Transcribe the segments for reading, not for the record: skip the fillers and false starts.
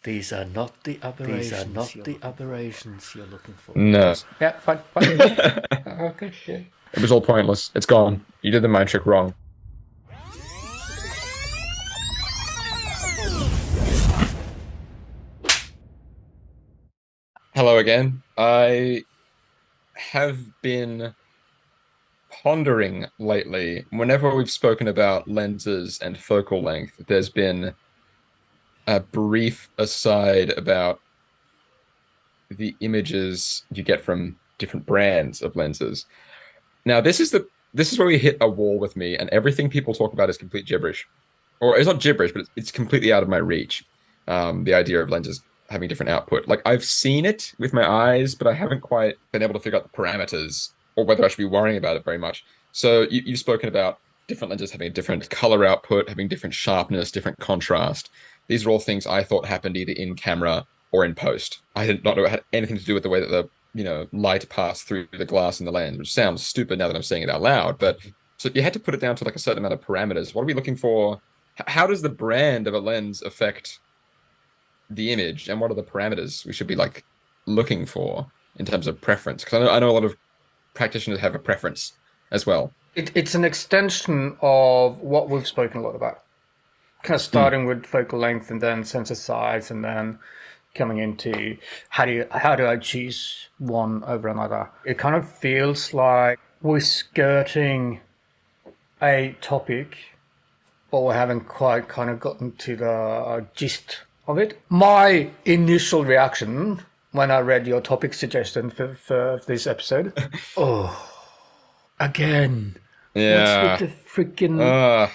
These are not the aberrations you're looking for. No. Yeah, fine. Okay, yeah. It was all pointless. It's gone. You did the mind trick wrong. Hello again. I have been pondering lately, whenever we've spoken about lenses and focal length, there's been a brief aside about the images you get from different brands of lenses. Now, this is where we hit a wall with me, and everything people talk about is complete gibberish. Or it's not gibberish, but it's completely out of my reach. The idea of lenses having different output. Like I've seen it with my eyes, but I haven't quite been able to figure out the parameters or whether I should be worrying about it very much. So you've spoken about different lenses having a different color output, having different sharpness, different contrast. These are all things I thought happened either in camera or in post. I did not know it had anything to do with the way that the light passed through the glass in the lens, which sounds stupid now that I'm saying it out loud. But so you had to put it down to like a certain amount of parameters. What are we looking for? How does the brand of a lens affect the image, and what are the parameters we should be like looking for in terms of preference? Because I know a lot of practitioners have a preference as well. It's an extension of what we've spoken a lot about. Kind of starting with focal length and then sensor size and then coming into how do I choose one over another. It kind of feels like we're skirting a topic, but we haven't quite kind of gotten to the gist of it. My initial reaction when I read your topic suggestion for this episode, again. Yeah. What's with the freaking...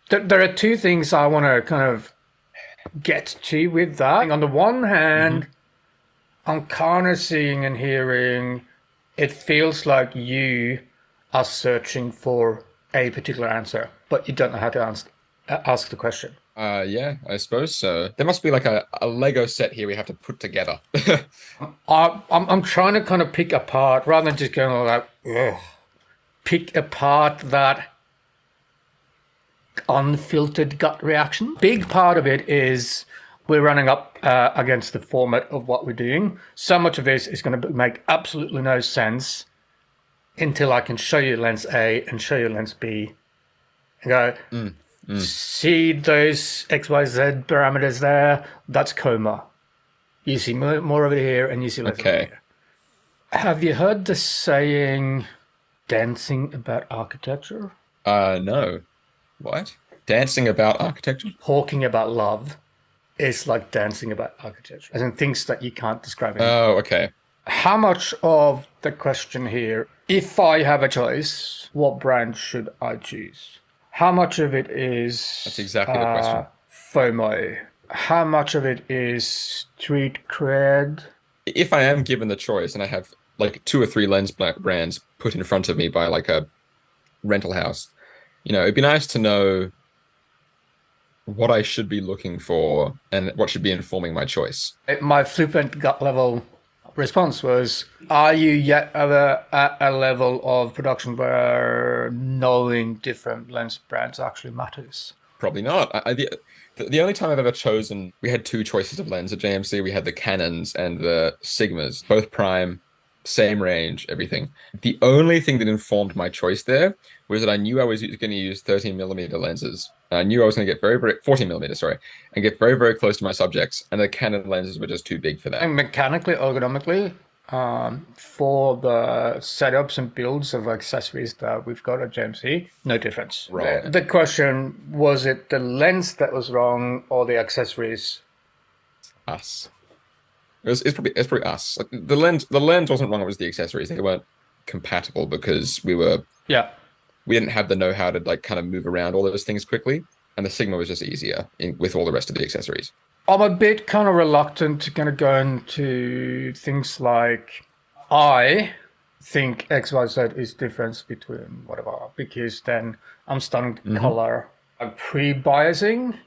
There are two things I want to kind of get to with that. On the one hand, I'm kind of seeing and hearing it feels like you are searching for a particular answer, but you don't know how to ask the question. Yeah, I suppose so. There must be like a Lego set here we have to put together. I'm trying to kind of pick apart, rather than just going like, ugh, pick apart that unfiltered gut reaction. Big part of it is we're running up against the format of what we're doing. So much of this is going to make absolutely no sense until I can show you lens A and show you lens B and go, see those XYZ parameters there? That's coma. You see more of it here and you see less of it here. Have you heard the saying, dancing about architecture? No. What? Dancing about architecture? Talking about love is like dancing about architecture, as in things that you can't describe anymore. Oh, okay. How much of the question here, if I have a choice, what brand should I choose? How much of it is... That's exactly the question. FOMO? How much of it is street cred? If I am given the choice and I have like 2 or 3 lens brands put in front of me by like a rental house, it'd be nice to know what I should be looking for and what should be informing my choice. My flippant gut level response was, are you yet at a level of production where knowing different lens brands actually matters? Probably not. The only time I've ever chosen, we had 2 choices of lens at JMC. We had the Canons and the Sigmas, both prime, same range, everything. The only thing that informed my choice there was that I knew I was going to use 13mm lenses. I knew I was going to get 14mm, sorry, and get very, very close to my subjects. And the Canon lenses were just too big for that. And mechanically, ergonomically, for the setups and builds of accessories that we've got at JMC, no difference. Right. The question, was it the lens that was wrong or the accessories? Us. It's probably us. Like, the lens wasn't wrong. It was the accessories. They weren't compatible because we didn't have the know-how to like kind of move around all those things quickly, and the Sigma was just easier with all the rest of the accessories. I'm a bit kind of reluctant to kind of go into things like, I think XYZ is difference between whatever, because then I'm starting to color. I'm pre-biasing.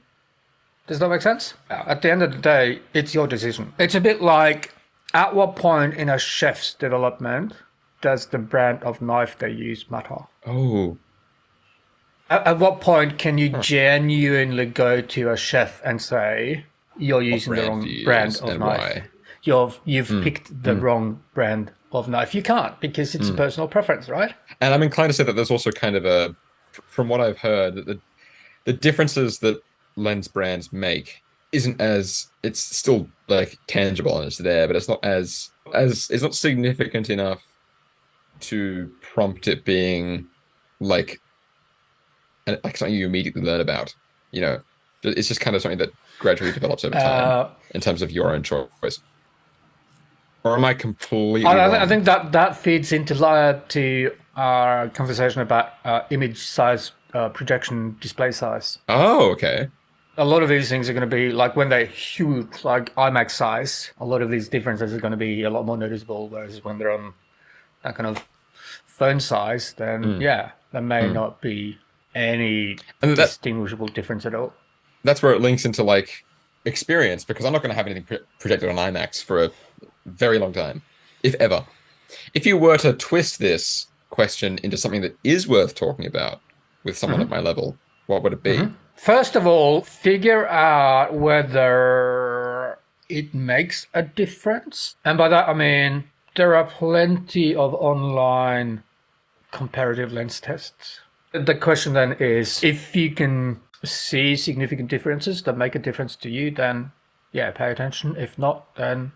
Does that make sense? At the end of the day, it's your decision. It's a bit like, at what point in a chef's development does the brand of knife they use matter? Oh. At what point can you genuinely go to a chef and say, you're What using the brand do wrong you brand use of and knife. why? You've picked the wrong brand of knife. You can't because it's a personal preference, right? And I'm inclined to say that there's also kind of from what I've heard, that the differences that lens brands make isn't as it's still like tangible and it's there, but it's not as it's not significant enough to prompt it being like like something you immediately learn about. You know, it's just kind of something that gradually develops over time Uh, in terms of your own choice. Or am I completely I wrong? think that feeds into to our conversation about image size, projection, display size. Oh, okay. A lot of these things are going to be like when they're huge, like IMAX size. A lot of these differences are going to be a lot more noticeable. Whereas when they're on that kind of phone size, then Mm, yeah, there may mm. not be any And distinguishable difference at all. that's where it links into like experience because I'm not going to have anything projected on IMAX for a very long time, if ever. If you were to twist this question into something that is worth talking about with someone at my level, what would it be? First of all, figure out whether it makes a difference. And by that, I mean, there are plenty of online comparative lens tests. The question then is if you can see significant differences that make a difference to you, then yeah, pay attention. If not, then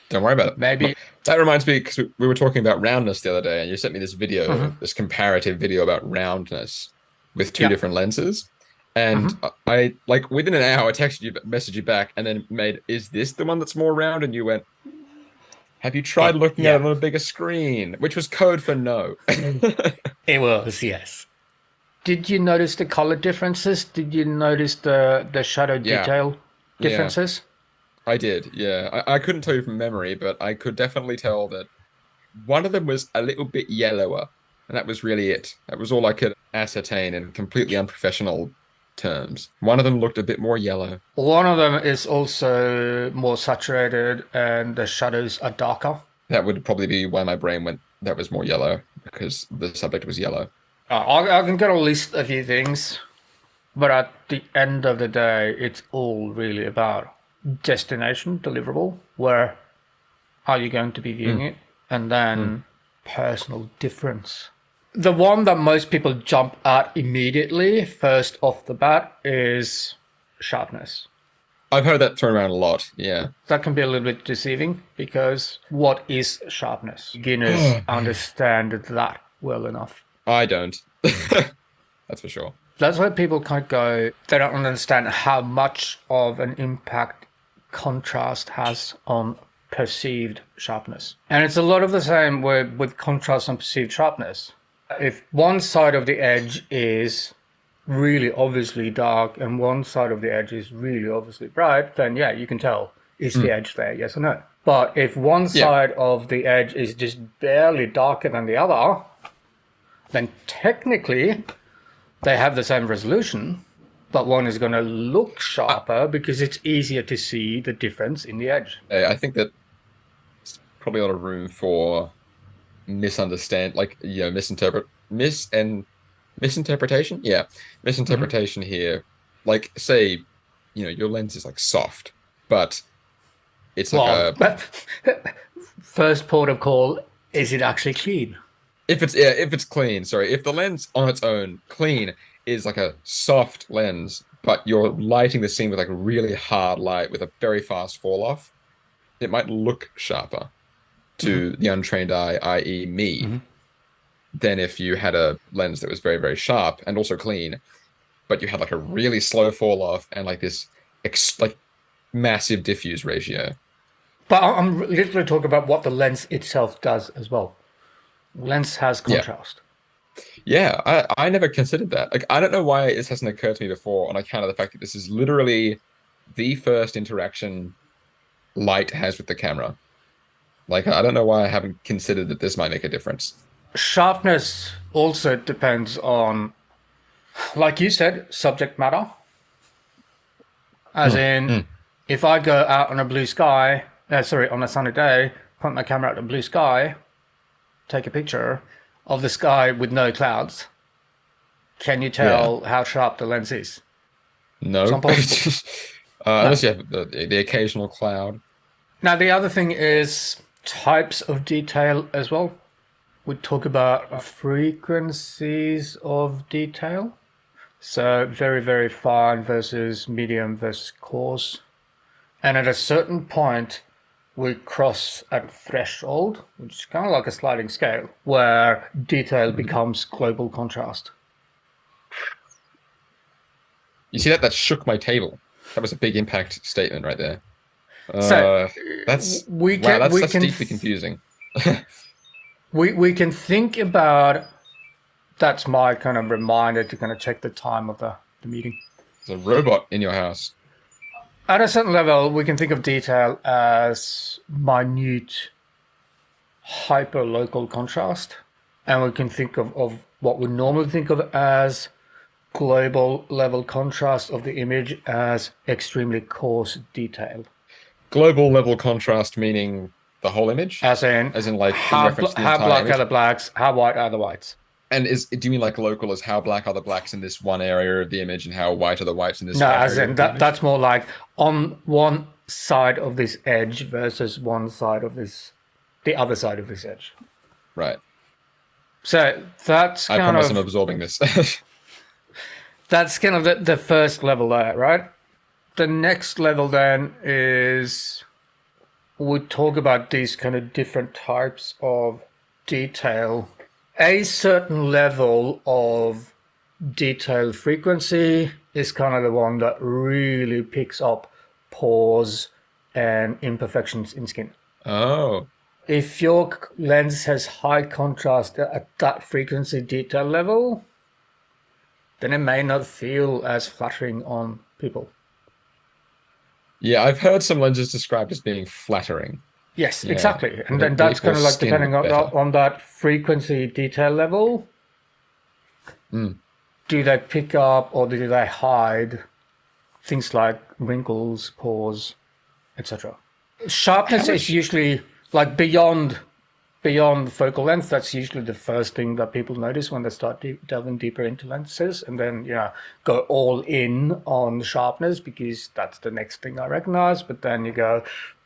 Don't worry about it. maybe. That reminds me because we were talking about roundness the other day, and you sent me this video, this comparative video about roundness with two Yeah. different lenses. And I like within an hour, I texted you, messaged you back, and then made, is this the one that's more round? And you went, have you tried looking at Yeah. it on a bigger screen? Which was code for no. It was, yes. Did you notice the color differences? Did you notice the shadow Yeah, detail yeah, differences? I did. Yeah, I couldn't tell you from memory, but I could definitely tell that one of them was a little bit yellower, and that was really it. That was all I could ascertain in completely unprofessional terms. One of them looked a bit more yellow. One of them is also more saturated and the shadows are darker. That would probably be why my brain went, that was more yellow, because the subject was yellow. I can get a list a few things, but at the end of the day, it's all really about destination, deliverable, where are you going to be viewing Mm, it, and mm. then personal difference. The one that most people jump at immediately, first off the bat, is sharpness. I've heard that thrown around a lot. Yeah. That can be a little bit deceiving because what is sharpness? Beginners understand that well enough. I don't. That's for sure. That's why people can't go, they don't understand how much of an impact contrast has on perceived sharpness. And it's a lot of the same with contrast and perceived sharpness. If one side of the edge is really obviously dark and one side of the edge is really obviously bright, then yeah, you can tell, is the Mm. edge there, yes or no? But if one Yeah. side of the edge is just barely darker than the other, then technically they have the same resolution, but one is going to look I, sharper because it's easier to see the difference in the edge. I think that there's probably a lot of room for like misinterpretation. Yeah, misinterpretation here. Like, say, your lens is like soft, but it's like Well, a but first port of call, is it actually clean? if it's clean. Sorry, if the lens on its own clean is like a soft lens, but you're lighting the scene with like a really hard light with a very fast fall off, it might look sharper to the untrained eye, i.e., me, than if you had a lens that was very, very sharp and also clean, but you had like a really slow fall off and like this like massive diffuse ratio. But I'm literally talking about what the lens itself does as well. Lens has Yeah. contrast. Yeah, I never considered that. Like, I don't know why this hasn't occurred to me before on account of the fact that this is literally the first interaction light has with the camera. Like, I don't know why I haven't considered that this might make a difference. Sharpness also depends on, like you said, subject matter. As Mm, in, mm. if I go out on a blue sky, on a sunny day, point my camera at the blue sky, take a picture of the sky with no clouds, can you Yeah. tell how sharp the lens is? It's No. impossible. Now, Unless you have the occasional cloud. now the other thing is types of detail as well. We talk about frequencies of detail. So very, very fine versus medium versus coarse. And at a certain point, we cross a threshold, which is kind of like a sliding scale, where detail becomes global contrast. You see that? That shook my table. That was a big impact statement right there. So That's we wow. can we That's can deeply confusing. we can think about. That's my kind of reminder to kind of check the time of the meeting. There's a robot in your house. At a certain level, we can think of detail as minute hyper-local contrast, and we can think of what we normally think of as global level contrast of the image as extremely coarse detail. Global level contrast meaning the whole image, as in like in reference to the how entire black are image. the blacks, how white are the whites. And do you mean like local as how black are the blacks in this one area of the image and how white are the whites in this No, one as area in of the image? that's more like on one side of this edge versus one side of this, the other side of this edge. Right. So that's I kind promise I'm of absorbing this. the first level there, right? The next level then is we talk about these kind of different types of detail. A certain level of detail frequency is kind of the one that really picks up pores and imperfections in skin. Oh. If your lens has high contrast at that frequency detail level, then it may not feel as flattering on people. Yeah, I've heard some lenses described as being flattering. Yes, Yeah. exactly. And They then make that's kind people's of like skin depending look better. on that frequency detail level, Mm. do they pick up or do they hide things like wrinkles, pores, etc. How Sharpness is much usually like beyond focal length. That's usually the first thing that people notice when they start delving deeper into lenses, and then go all in on sharpness because that's the next thing I recognize. But then you go,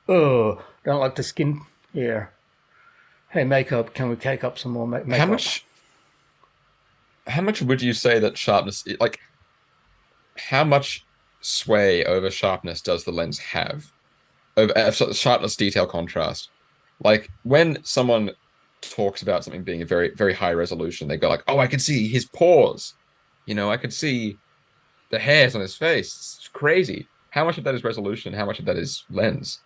oh, don't like the skin here. Hey, makeup, can we cake up some more how makeup? much how much would you say that sharpness like how much sway over sharpness does the lens have? Over sharpness, detail, contrast. Like when someone talks about something being a very, very high resolution, they go like, "Oh, I can see his pores. I can see the hairs on his face. It's crazy." How much of that is resolution? How much of that is lens?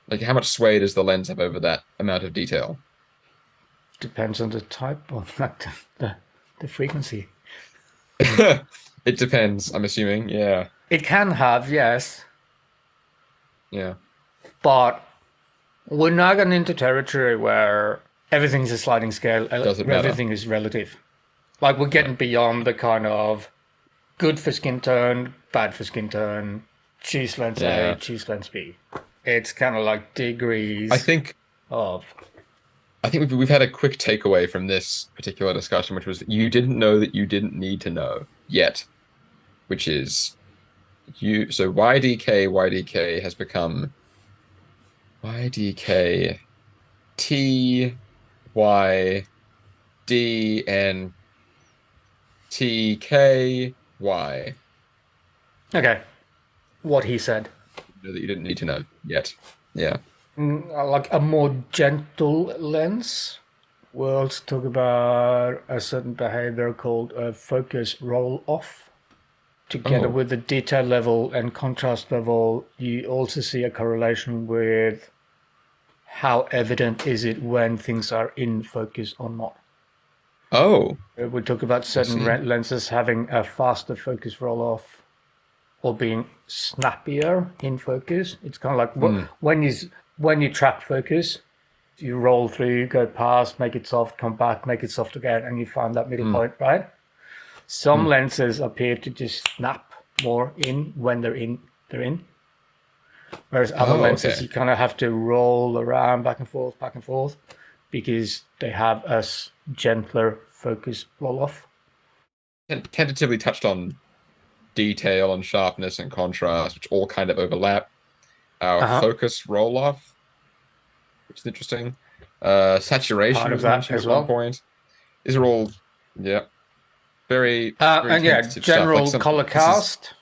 Like, how much sway does the lens have over that amount of detail? Depends on the type of like the frequency. It depends, I'm assuming. Yeah. It can have, yes, Yeah. but we're now getting into territory where everything's a sliding scale, Doesn't matter. everything is relative. Like we're Right. getting beyond the kind of good for skin tone, bad for skin tone, choose lens A, Yeah. choose lens B. It's kind of like I degrees think of. I think we've had a quick takeaway from this particular discussion, which was you didn't know that you didn't need to know yet, which is so ydkydk has become ydk t y d and t k y. Okay, what he said. Know that you didn't need to know yet. Yeah. Like a more gentle lens. We'll also talk about a certain behavior called a focus roll off. Together Oh. with the detail level and contrast level, you also see a correlation with how evident is it when things are in focus or not. Oh, We talk about I certain see. lenses having a faster focus roll off or being snappier in focus. It's kind of like Hmm. when you trap focus, you roll through, go past, make it soft, come back, make it soft again, and you find that middle Hmm. point, right? Some Hmm. lenses appear to just snap more in when they're in. Whereas other Oh, lenses, okay. you kind of have to roll around back and forth, because they have a gentler focus roll off. Tentatively touched on detail and sharpness and contrast, which all kind of overlap. Our Uh-huh. focus roll off, which is interesting. Part Saturation of was that mentioned as at one well. point. These are all, yeah, very, very And yeah, tentative stuff. Like general some, color this is, cast.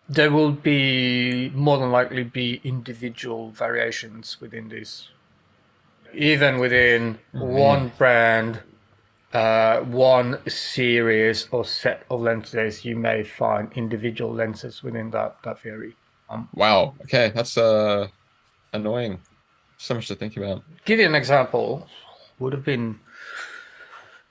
There will be more than likely be individual variations within this. Even within oh man, one brand, one series or set of lenses, you may find individual lenses within that theory. wow. Okay, that's annoying. So much to think about. Give you an example. Would have been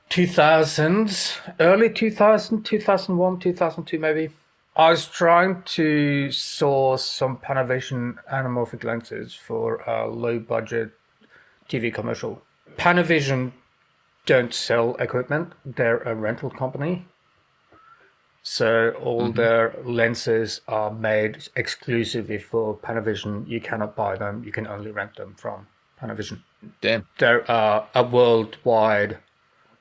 2000s, early 2000, 2001, 2002 maybe. I was trying to source some Panavision anamorphic lenses for a low budget TV commercial. Panavision don't sell equipment, they're a rental company. So all Hmm. their lenses are made exclusively for Panavision. You cannot buy them, you can only rent them from Panavision. Damn. They're a worldwide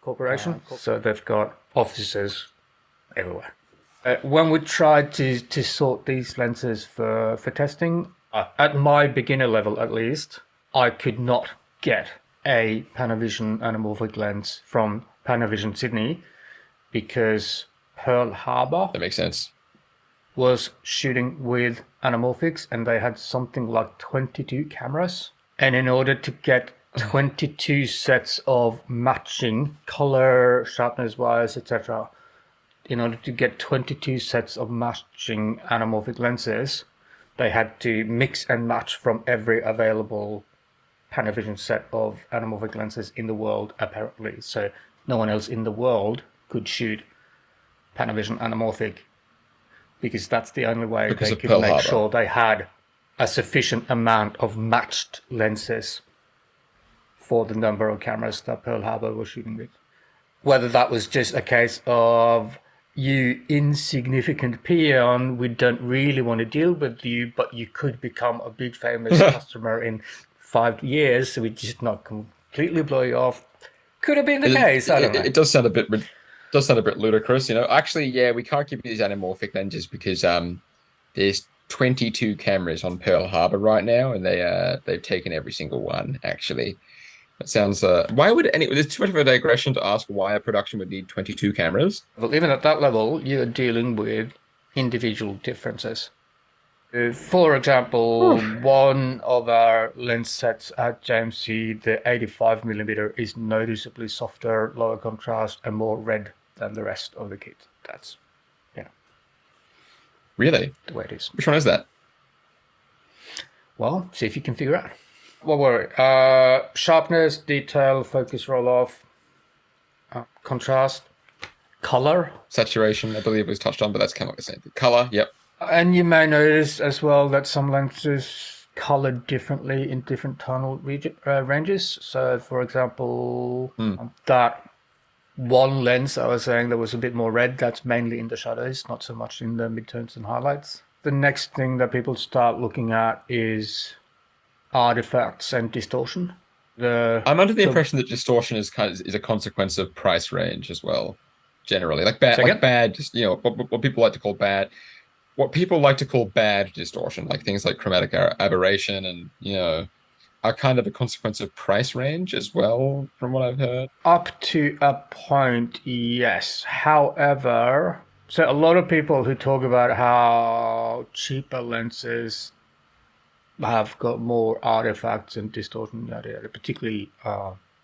corporation, so they've got offices everywhere. When we tried to sort these lenses for testing, at my beginner level at least, I could not get a Panavision anamorphic lens from Panavision Sydney because Pearl Harbour That makes sense. was shooting with anamorphics and they had something like 22 cameras. And in order to get 22 sets of matching color, sharpness wise, etc., in order to get 22 sets of matching anamorphic lenses, they had to mix and match from every available Panavision set of anamorphic lenses in the world, apparently. So no one else in the world could shoot Panavision anamorphic because that's the only way Because they of could Pearl make Harbor. sure they had a sufficient amount of matched lenses for the number of cameras that Pearl Harbor was shooting with. Whether that was just a case of you insignificant peon, we don't really want to deal with you, but you could become a big famous customer in 5 years, so we just not completely blow you off. Could have been the case, I don't know. It does sound a bit does sound a bit ludicrous, you know. Actually, yeah, we can't give you these anamorphic lenses because there's 22 cameras on Pearl Harbor right now, and they've taken every single one, actually. That sounds why would any there's too much of a digression to ask why a production would need 22 cameras. Well, even at that level, you're dealing with individual differences. For example, one of our lens sets at JMC, the 85mm, is noticeably softer, lower contrast, and more red than the rest of the kit. That's, you know, Really? the way it is. Which one is that? Well, see if you can figure out. What were it? Sharpness, detail, focus roll off, contrast, color. Saturation, I believe was touched on, but that's kind of like the same thing. Color, yep. And you may notice as well that some lenses color differently in different tonal ranges. So, for example, that one lens I was saying that was a bit more red, that's mainly in the shadows, not so much in the midtones and highlights. The next thing that people start looking at is artifacts and distortion. I'm under the impression that distortion is a consequence of price range as well, generally. Like Second, bad, just what people like to call bad, what people like to call bad distortion, like things like chromatic aberration and are kind of a consequence of price range as well, from what I've heard. up to a point, yes. However, so a lot of people who talk about how cheaper lenses have got more artifacts and distortion, yada yada, particularly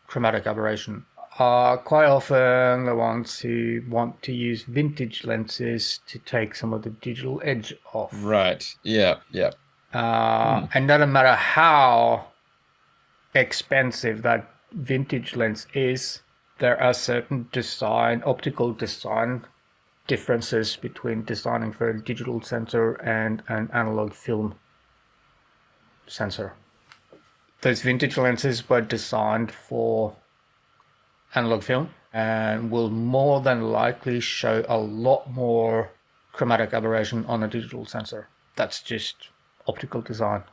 chromatic aberration, are quite often the ones who want to use vintage lenses to take some of the digital edge off. Right. Yeah. Yeah. And doesn't matter how expensive that vintage lens is, there are certain optical design differences between designing for a digital sensor and an analog film sensor. Those vintage lenses were designed for analog film and will more than likely show a lot more chromatic aberration on a digital sensor. That's just optical design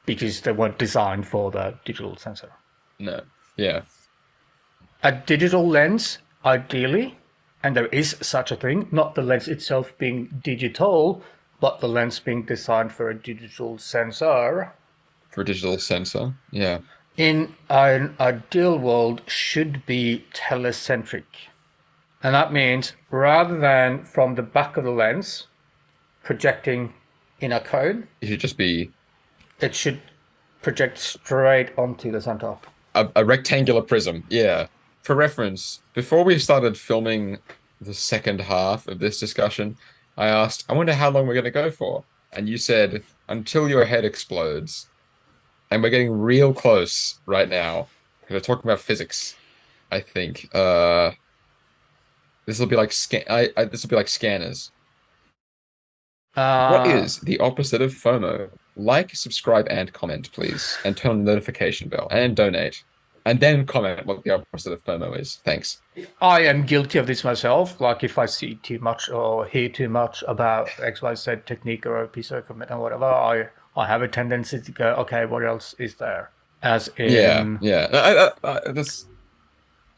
because they weren't designed for the digital sensor. No. Yeah. A digital lens, ideally, and there is such a thing, not the lens itself being digital, but the lens being designed for a digital sensor, For a digital sensor. Yeah. in an ideal world should be telecentric. And that means rather than from the back of the lens projecting in a cone, It should just be it should project straight onto the center. a rectangular prism. Yeah. For reference, before we started filming the second half of this discussion, I asked, I wonder how long we're going to go for. And you said, until your head explodes. And we're getting real close right now. Because we're talking about physics, I think. This will be like this will be like scanners. What Uh, is the opposite of FOMO? Like, subscribe, and comment, please. And turn on the notification bell and donate. And then comment what the opposite of FOMO is. Thanks. I am guilty of this myself. Like if I see too much or hear too much about XYZ technique or a piece of equipment or whatever, I have a tendency to go, okay, what else is there? As Yeah, in, yeah. That's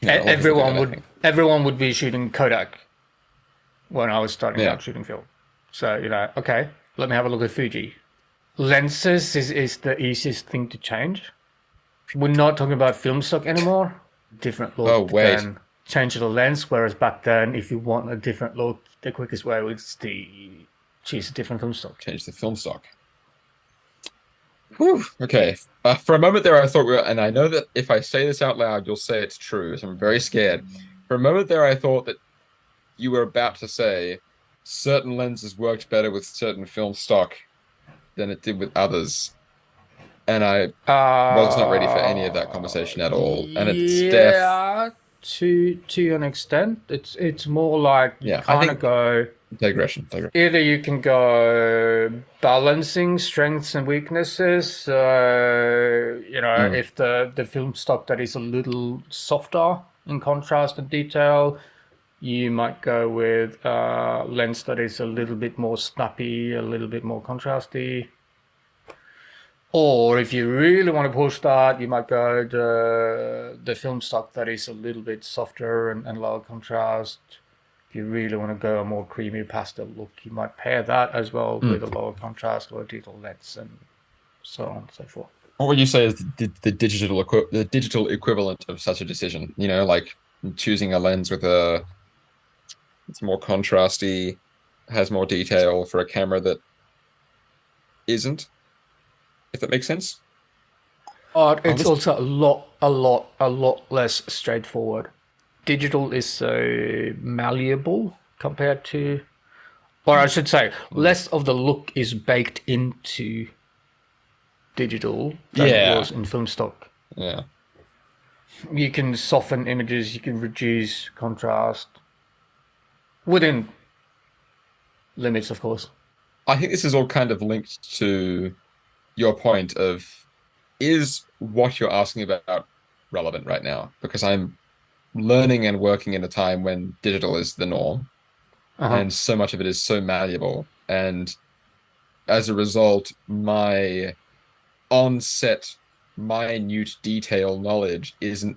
all people do that, I think. everyone would be shooting Kodak when I was starting Yeah. out shooting film. So okay, let me have a look at Fuji. Lenses is the easiest thing to change. We're not talking about film stock anymore. Different Oh, look, wait. then change the lens. Whereas back then, if you want a different look, the quickest way was to choose a different film stock. Change the film stock. Whew. Okay. For a moment there, I thought and I know that if I say this out loud, you'll say it's true. So I'm very scared. For a moment there, I thought that you were about to say certain lenses worked better with certain film stock than it did with others. And I was not ready for any of that conversation at all. And it's Yeah, to an extent, it's more like you yeah, I kind of think go. digression. Either you can go balancing strengths and weaknesses. So, Mm. if the film stock that is a little softer in contrast and detail, you might go with a lens that is a little bit more snappy, a little bit more contrasty. Or if you really want to push that, you might go the film stock that is a little bit softer and lower contrast. If you really want to go a more creamy pastel look, you might pair that as well with a lower contrast or a digital lens and so on and so forth. What would you say is the digital equivalent of such a decision? Like choosing a lens with it's more contrasty, has more detail for a camera that isn't, if that makes sense. It's also a lot less straightforward. Digital is so malleable compared to, or I should say, less of the look is baked into digital than it Yeah, was in film stock. yeah. You can soften images, you can reduce contrast within limits, of course. I think this is all kind of linked to your point of is what you're asking about relevant right now? Because I'm learning and working in a time when digital is the norm, Uh-huh. and so much of it is so malleable. And as a result, my on-set minute detail knowledge isn't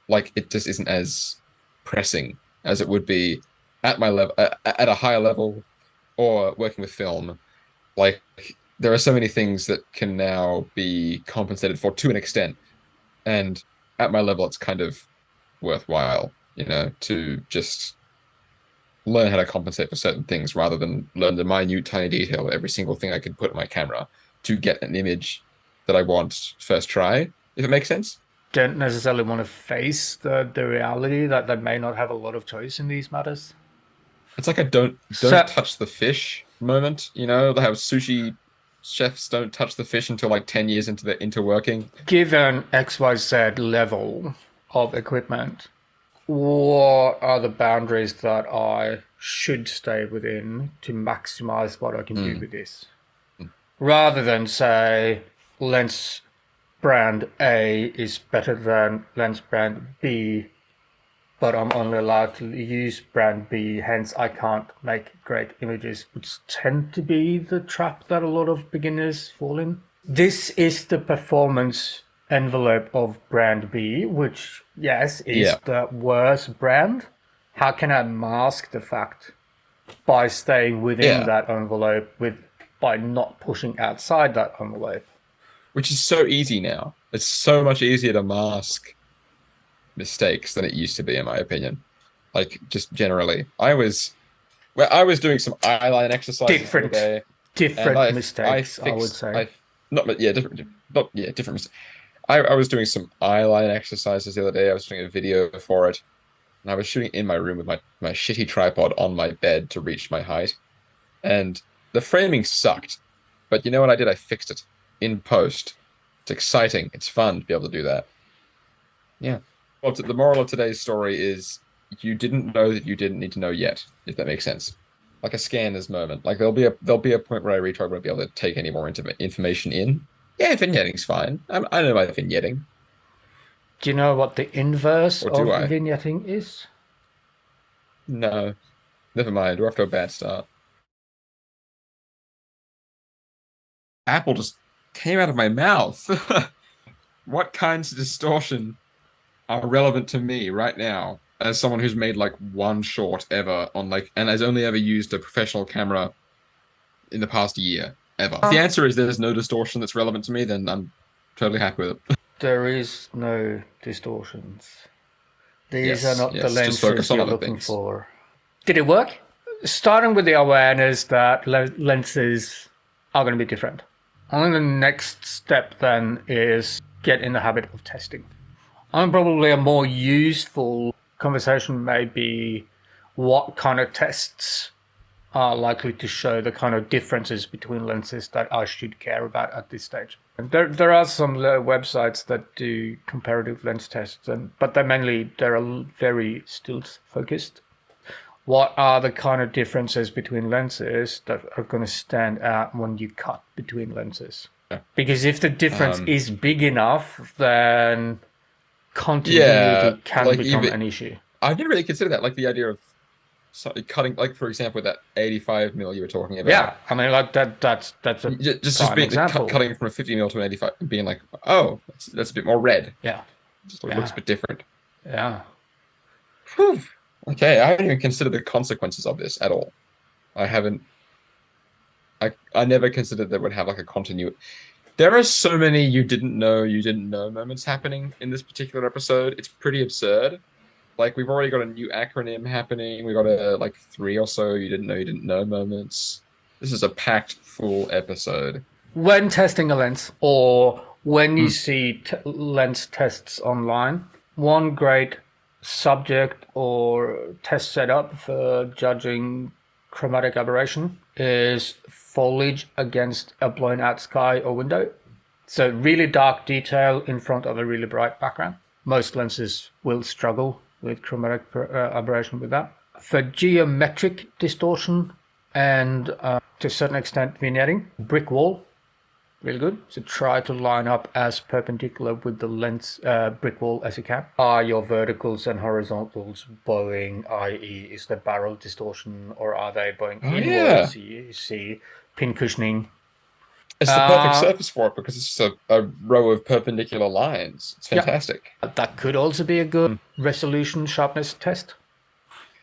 like it just isn't as pressing as it would be at my level at a higher level or working with film. Like there are so many things that can now be compensated for to an extent, and at my level, it's kind of worthwhile, to just learn how to compensate for certain things rather than learn the minute tiny detail of every single thing I can put in my camera to get an image that I want first try, if it makes sense. Don't necessarily want to face the reality that they may not have a lot of choice in these matters. It's like a don't So, touch the fish moment, they have sushi chefs don't touch the fish until like 10 years into working. given XYZ level of equipment, what are the boundaries that I should stay within to maximize what I can do with this? Rather than say lens brand A is better than lens brand B, but I'm only allowed to use brand B, hence I can't make great images, which tend to be the trap that a lot of beginners fall in. This is the performance envelope of brand B, which, yes, is Yeah. the worst brand, how can I mask the fact by staying within Yeah, that envelope by not pushing outside that envelope? which is so easy now. It's so much easier to mask mistakes than it used to be, in my opinion. Like just generally, I was doing some eyeline exercises the other Different, day, and different I mistakes, I would fixed say. I not yeah different not yeah different. I was doing some eyeline exercises the other day. I was doing a video for it, and I was shooting in my room with my shitty tripod on my bed to reach my height, and the framing sucked. But you know what I did? I fixed it in post. It's exciting. It's fun to be able to do that. Yeah. Well, the moral of today's story is you didn't know that you didn't need to know yet, if that makes sense. Like a scanner's moment. Like there'll be a point where I reach where I won't be able to take any more information in. Yeah, vignetting's fine. I know my vignetting, Do you know what the inverse or do of I? vignetting is? No, never mind. We're off to a bad start. Apple just came out of my mouth. What kinds of distortion are relevant to me right now as someone who's made like one short ever on like and has only ever used a professional camera in the past year ever? If the answer is there's no distortion that's relevant to me, then I'm totally happy with it. There is no distortions. These are Yes, not the yes, just lenses focus on you're other looking things. for. Did it work? Starting with the awareness that lenses are going to be different. I think the next step then is get in the habit of testing. I think probably a more useful conversation may be what kind of tests are likely to show the kind of differences between lenses that I should care about at this stage. And there are some websites that do comparative lens tests, but they're very stilt focused. What are the kind of differences between lenses that are going to stand out when you cut between lenses? Yeah. Because if the difference Um, is big enough, then yeah, continuity can like become even an issue. I didn't really consider that, like the idea of cutting, like for example, that 85 mil you were talking Yeah, about. I mean, like that's a Just prime being example. cutting from a 50 mil to an 85 and being like, oh, that's a bit more red. Yeah, Just looks a yeah, bit different. yeah. Whew. Okay, I haven't even considered the consequences of this at all. I haven't. I never considered that would have like a continuity. There are so many you didn't know moments happening in this particular episode. It's pretty absurd. Like we've already got a new acronym happening. We got a like three or so you didn't know moments. This is a packed full episode. When testing a lens or when you Hmm. see lens tests online, one great subject or test setup for judging chromatic aberration is foliage against a blown out sky or window. So really dark detail in front of a really bright background. Most lenses will struggle with chromatic aberration with that. For geometric distortion and to a certain extent vignetting, brick wall, really good. So try to line up as perpendicular with the lens brick wall as you can. Are your verticals and horizontals bowing, i.e. is the barrel distortion, or are they bowing Oh yeah. inwards? You see pin cushioning. It's the perfect Uh, surface for it because it's just a row of perpendicular lines. It's yeah, fantastic. that could also be a good Hmm. resolution sharpness test.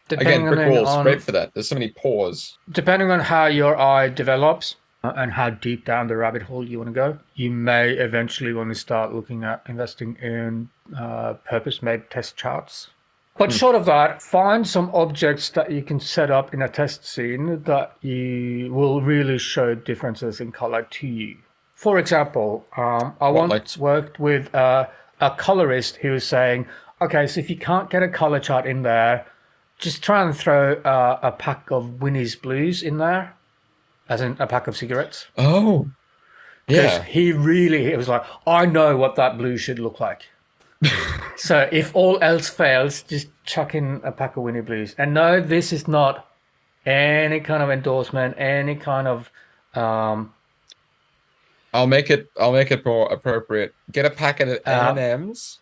Again, Depending brick walls, great on for that. There's so many pores. depending on how your eye develops and how deep down the rabbit hole you want to go, you may eventually want to start looking at investing in purpose-made test charts. But Hmm. short of that, find some objects that you can set up in a test scene that you will really show differences in color to you. For example, I What like once worked with a colorist who was saying, okay, so if you can't get a color chart in there, just try and throw a pack of Winnie's Blues in there, as in a pack of cigarettes. oh Because yeah. he was like, I know what that blue should look like. So if all else fails, just chuck in a pack of Winnie Blues. And no, this is not any kind of endorsement, any kind of I'll make it more appropriate. Get a packet of M&Ms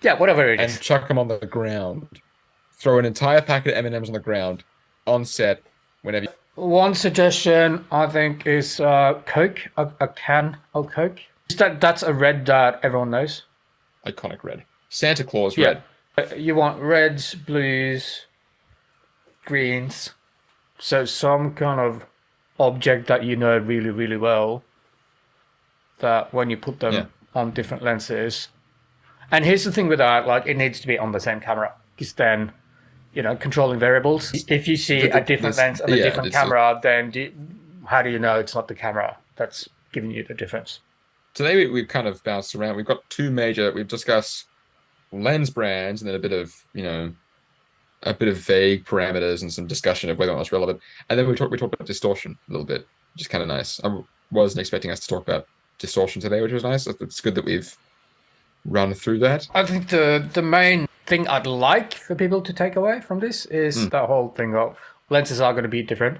yeah, whatever it and is. chuck them on the ground. Throw an entire packet of M&Ms on the ground on set whenever you... One suggestion I think is Coke, a can of Coke. That's a red that everyone knows. Iconic red. Santa Claus Yeah. red. You want reds, blues, screens. So some kind of object that you know really, really well, that when you put Yeah. them on different lenses. And here's the thing with that, like it needs to be on the same camera, because then, controlling variables. If you see a different lens on a Yeah, different it's camera, then how do you know it's not the camera that's giving you the difference? today we've kind of bounced around. We've discussed lens brands and then a bit of vague parameters and some discussion of whether or not it's relevant. And then we talked about distortion a little bit, which is kind of nice. I wasn't expecting us to talk about distortion today, which was nice. It's good that we've run through that. I think the main thing I'd like for people to take away from this is that whole thing of lenses are going to be different.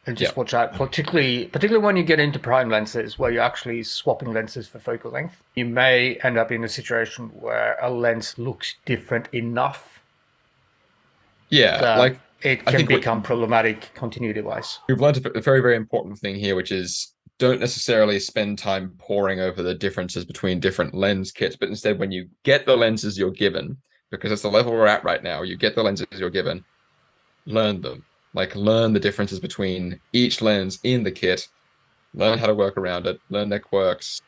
And just watch out, particularly when you get into prime lenses, where you're actually swapping lenses for focal length. You may end up in a situation where a lens looks different enough Yeah, that like it I can think become problematic continuity-wise. we've learned a very, very important thing here, which is don't necessarily spend time poring over the differences between different lens kits, but instead when you get the lenses you're given, because that's the level we're at right now, you get the lenses you're given, learn them. Like learn the differences between each lens in the kit, learn how to work around it, learn their quirks,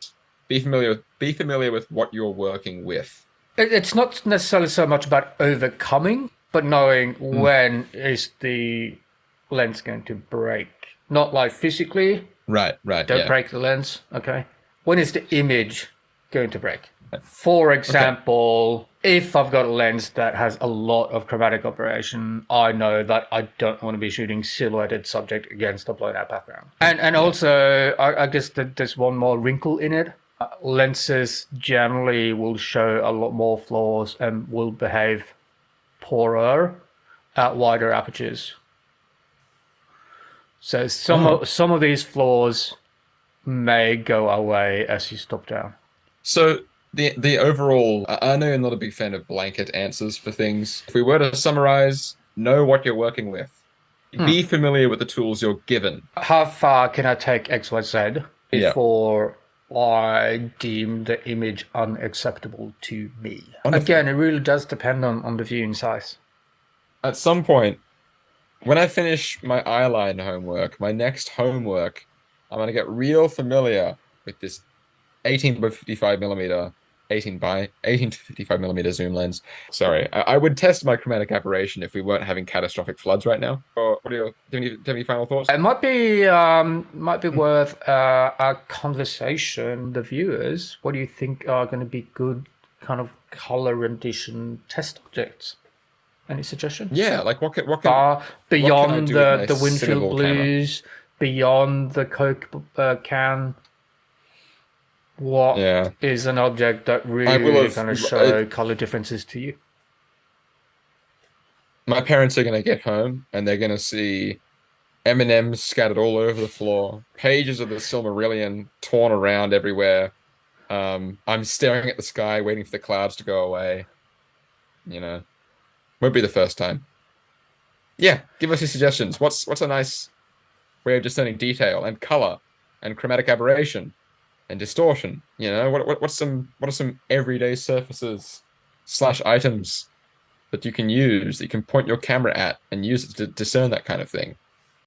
be familiar with what you're working with. It's not necessarily so much about overcoming, but knowing when is the lens going to break. Not like physically, Right, don't yeah. break the lens, okay? When is the image going to break? For example, if I've got a lens that has a lot of chromatic operation, I know that I don't want to be shooting silhouetted subject against a blown out background. And also, I guess that there's one more wrinkle in it. Lenses generally will show a lot more flaws and will behave poorer at wider apertures. So some of these flaws may go away as you stop down. So the overall, I know you're not a big fan of blanket answers for things. If we were to summarize, know what you're working with. Be familiar with the tools you're given. How far can I take XYZ before I deem the image unacceptable to me? Wonderful. Again, it really does depend on the viewing size. At some point, when I finish my eyeline homework, my next homework, I'm going to get real familiar with this 18 by 55 millimeter, 18 to 55 millimeter zoom lens. Sorry, I would test my chromatic aberration if we weren't having catastrophic floods right now. Or do you have any final thoughts? It might be worth a conversation with the viewers. What do you think are going to be good kind of color rendition test objects? Any suggestions? Yeah, like what can beyond the cinnamon Winfield blues, camera? beyond the Coke can. What is an object that really going to show color differences to you? My parents are going to get home and they're going to see M&Ms scattered all over the floor, pages of the Silmarillion torn around everywhere. I'm staring at the sky, waiting for the clouds to go away. Won't be the first time. Yeah, give us your suggestions. What's a nice way of discerning detail and color and chromatic aberration and distortion? What are some everyday surfaces / items that you can use, that you can point your camera at and use it to discern that kind of thing?